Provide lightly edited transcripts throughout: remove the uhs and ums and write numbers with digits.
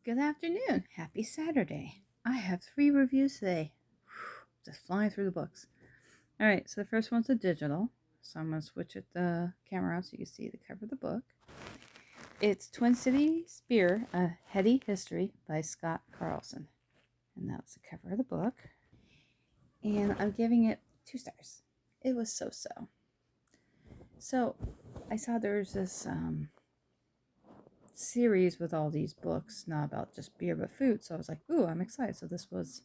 Good afternoon. Happy Saturday. I have 3 reviews today. Just flying through the books. All right, so the first one's a digital. So I'm going to switch the camera out so you can see the cover of the book. It's Twin Cities Beer, A Heady History by Scott Carlson. And that's the cover of the book. And I'm giving it 2 stars. It was so-so. So I saw there's this series with all these books, not about just beer but food. So I was like, ooh, I'm excited. So this was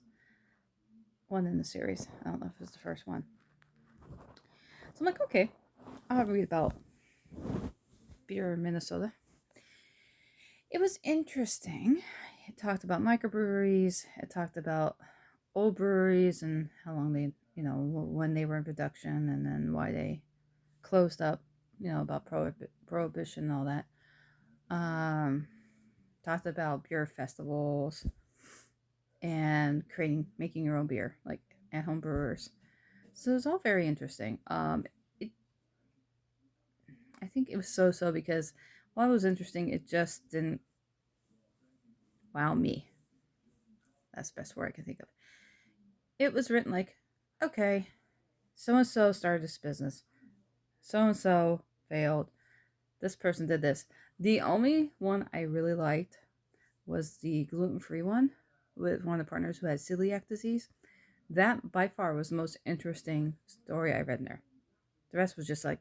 one in the series. I don't know if it was the first one. So I'm like, okay, I'll read about beer in Minnesota. It was interesting. It talked about microbreweries. It talked about old breweries and how long they, when they were in production and then why they closed up, about prohibition and all that. Talked about beer festivals and making your own beer, like at home brewers. So it was all very interesting. I think it was so because while it was interesting, it just didn't wow me. That's the best word I can think of. It was written like, okay, so-and-so started this business. So-and-so failed. This person did this. The only one I really liked was the gluten-free one with one of the partners who had celiac disease. That by far was the most interesting story I read in there. The rest was just like,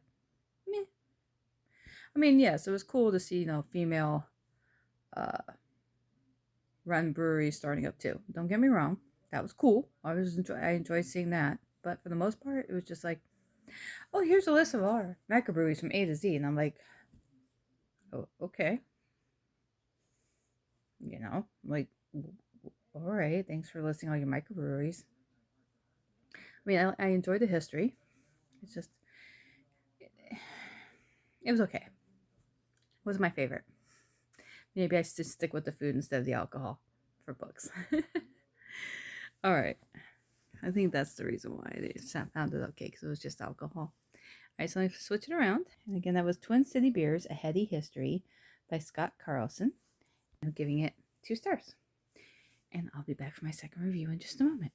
meh. I mean, yes, it was cool to see, female run breweries starting up too. Don't get me wrong. That was cool. I enjoyed seeing that. But for the most part, it was just like, oh, here's a list of our microbreweries from A to Z. And I'm like, oh, okay. Like, all right, thanks for listing all your microbreweries. I mean, I enjoyed the history. It's just, it was okay. It wasn't my favorite. Maybe I should stick with the food instead of the alcohol for books. All right. I think that's the reason why they found it okay, because it was just alcohol. All right, so I'm going to switch it around. And again, that was Twin City Beers, A Heady History by Scott Carlson. I'm giving it 2 stars. And I'll be back for my second review in just a moment.